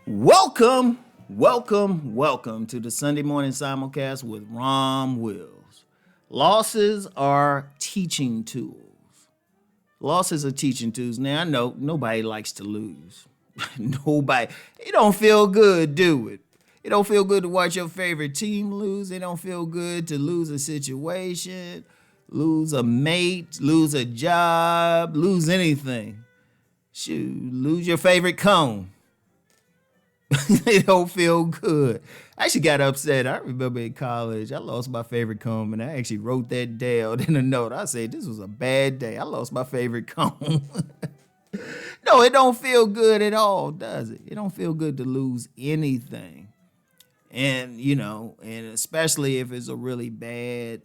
Welcome to the Sunday morning simulcast with Rom Wills. Losses are teaching tools. Losses are teaching tools. Now I know nobody likes to lose. Nobody. It don't feel good, do it? It don't feel good to watch your favorite team lose. It don't feel good to lose a situation, lose a mate, lose a job, lose anything. Shoot, lose your favorite cone. It don't feel good. I actually got upset. I remember in college, I lost my favorite comb, and I actually wrote that down in a note. I said, this was a bad day. I lost my favorite comb. No, it don't feel good at all, does it? It don't feel good to lose anything. And especially if it's a really bad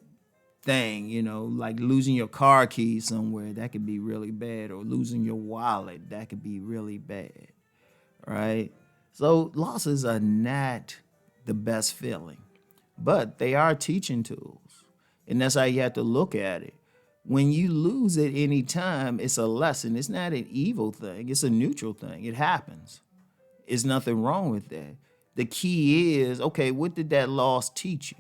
thing, like losing your car keys somewhere, that could be really bad, or losing your wallet, that could be really bad, right? So losses are not the best feeling, but they are teaching tools. And that's how you have to look at it. When you lose at any time, it's a lesson. It's not an evil thing. It's a neutral thing. It happens. There's nothing wrong with that. The key is, okay, what did that loss teach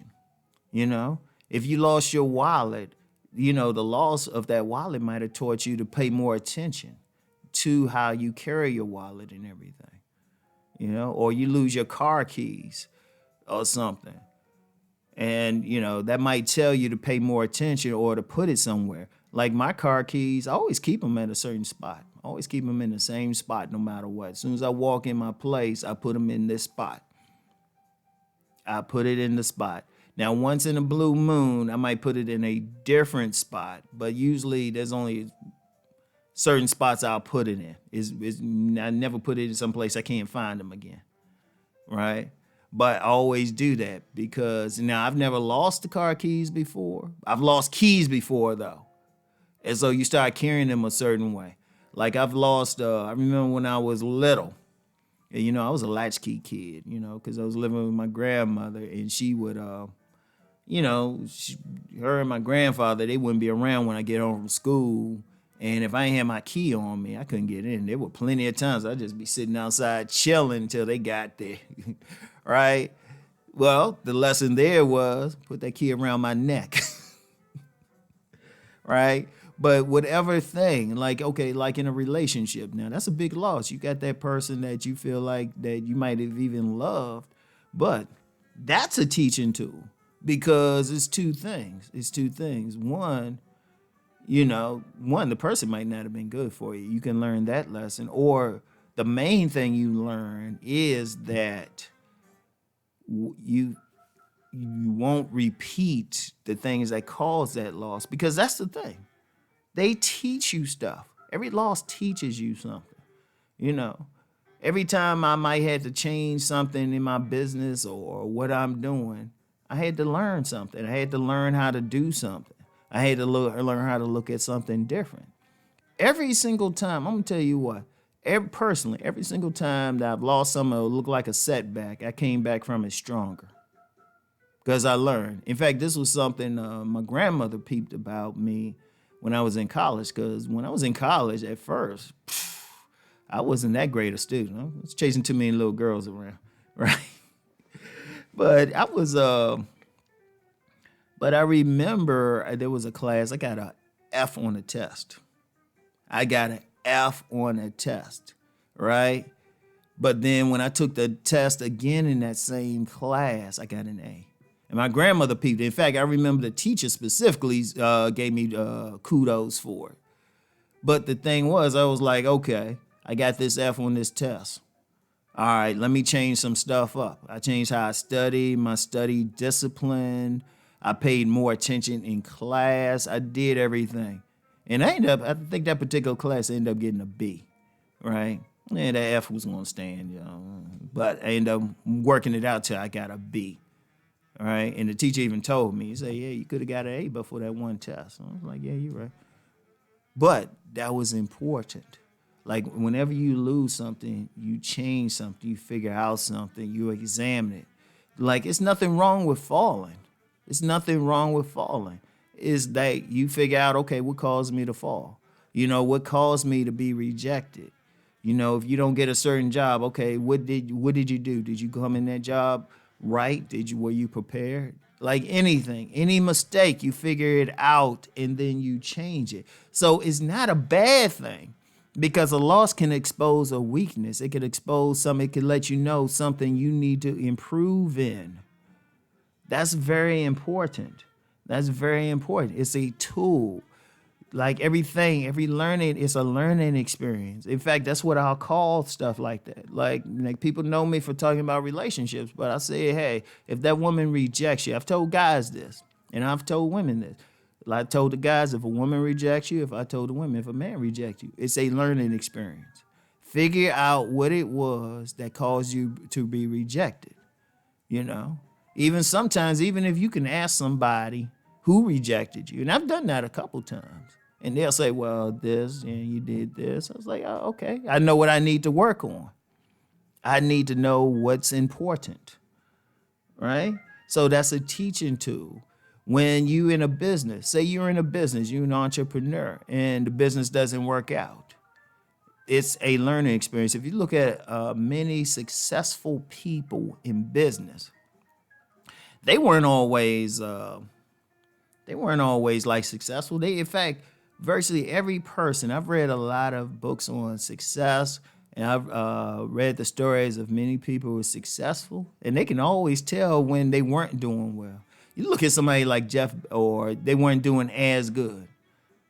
you? If you lost your wallet, the loss of that wallet might have taught you to pay more attention to how you carry your wallet and everything. Or you lose your car keys or something. And, that might tell you to pay more attention or to put it somewhere. Like my car keys, I always keep them at a certain spot. I always keep them in the same spot no matter what. As soon as I walk in my place, I put them in this spot. I put it in the spot. Now, once in a blue moon, I might put it in a different spot. But usually there's only certain spots I'll put it in. I never put it in some place I can't find them again, right? But I always do that because now I've never lost the car keys before. I've lost keys before though, and so you start carrying them a certain way. Like I've lost. I remember when I was little, and, I was a latchkey kid, because I was living with my grandmother, and she would, her and my grandfather, they wouldn't be around when I get home from school. And if I ain't had my key on me, I couldn't get in. There were plenty of times I'd just be sitting outside chilling until they got there, right? Well, the lesson there was put that key around my neck, right? But whatever thing, like in a relationship, now that's a big loss. You got that person that you feel like that you might have even loved, but that's a teaching tool because it's two things. One, the person might not have been good for you. You can learn that lesson. Or the main thing you learn is that you won't repeat the things that cause that loss, because that's the thing. They teach you stuff. Every loss teaches you something. Every time I might have to change something in my business or what I'm doing, I had to learn something. I had to learn how to do something. I had to learn how to look at something different. Every single time, I'm gonna tell you what. Every single time that I've lost something that looked like a setback, I came back from it stronger because I learned. In fact, this was something my grandmother peeped about me when I was in college. Because when I was in college, at first, I wasn't that great a student. I was chasing too many little girls around, right? But I was. But I remember there was a class, I got an F on a test. Right? But then when I took the test again in that same class, I got an A. And my grandmother peeped. In fact, I remember the teacher specifically gave me kudos for it. But the thing was, I was like, okay, I got this F on this test. All right, let me change some stuff up. I changed how I studied, my study discipline. I paid more attention in class. I did everything. And I think that particular class I ended up getting a B, right? And that F was going to stand, But I ended up working it out till I got a B, right? And the teacher even told me, he said, yeah, you could have got an A before that one test. I was like, yeah, you're right. But that was important. Like whenever you lose something, you change something, you figure out something, you examine it. Like it's nothing wrong with falling. It's nothing wrong with falling. Is that you figure out, okay, what caused me to fall? What caused me to be rejected? You know, if you don't get a certain job, okay, what did you do? Did you come in that job right? Were you prepared? Like anything, any mistake, you figure it out and then you change it. So it's not a bad thing because a loss can expose a weakness. It could expose something, it could let you know something you need to improve in. That's very important. That's very important. It's a tool. Like everything, every learning is a learning experience. In fact, that's what I'll call stuff like that. Like people know me for talking about relationships, but I say, hey, if that woman rejects you, I've told guys this, and I've told women this. Like I told the guys, if a woman rejects you, if I told the women, if a man rejects you, it's a learning experience. Figure out what it was that caused you to be rejected. You know, even sometimes, even if you can ask somebody who rejected you, and I've done that a couple times, and they'll say, well, this, and you did this. I was like, oh, okay, I know what I need to work on. I need to know what's important, right? So that's a teaching tool. When you in a business, say you're in a business, you're an entrepreneur, and the business doesn't work out, it's a learning experience. If you look at many successful people in business, they weren't always like successful. They, in fact, virtually every person. I've read a lot of books on success, and I've read the stories of many people who were successful, and they can always tell when they weren't doing well. You look at somebody like Jeff, or they weren't doing as good.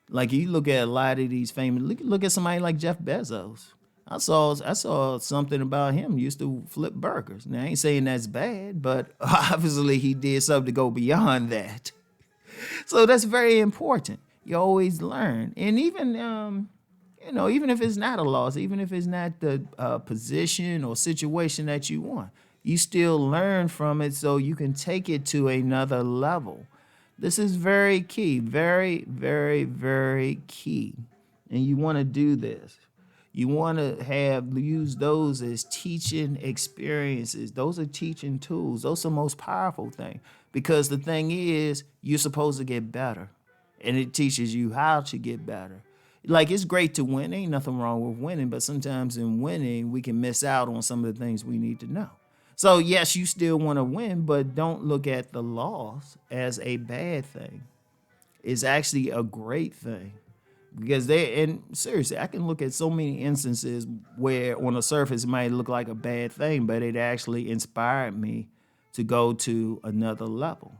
Like you look at a lot of these famous. Look at somebody like Jeff Bezos. I saw something about him. He used to flip burgers. Now I ain't saying that's bad, but obviously he did something to go beyond that. So that's very important. You always learn, and even even if it's not a loss, even if it's not the position or situation that you want, you still learn from it, so you can take it to another level. This is very key, very, very, very key. And you want to do this. You want to use those as teaching experiences. Those are teaching tools. Those are the most powerful thing. Because the thing is, you're supposed to get better. And it teaches you how to get better. Like, it's great to win. Ain't nothing wrong with winning. But sometimes in winning, we can miss out on some of the things we need to know. So, yes, you still want to win, but don't look at the loss as a bad thing. It's actually a great thing. Because and seriously, I can look at so many instances where on the surface it might look like a bad thing, but it actually inspired me to go to another level.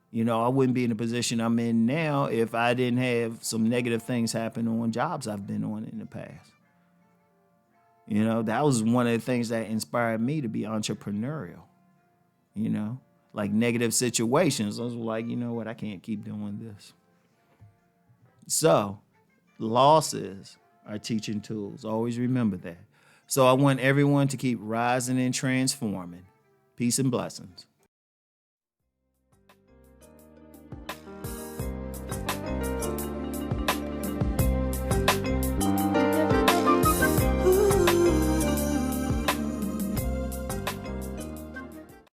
You know, I wouldn't be in the position I'm in now if I didn't have some negative things happen on jobs I've been on in the past. You know, that was one of the things that inspired me to be entrepreneurial, like negative situations. I was like, you know what, I can't keep doing this. So, losses are teaching tools. Always remember that. So I want everyone to keep rising and transforming. Peace and blessings.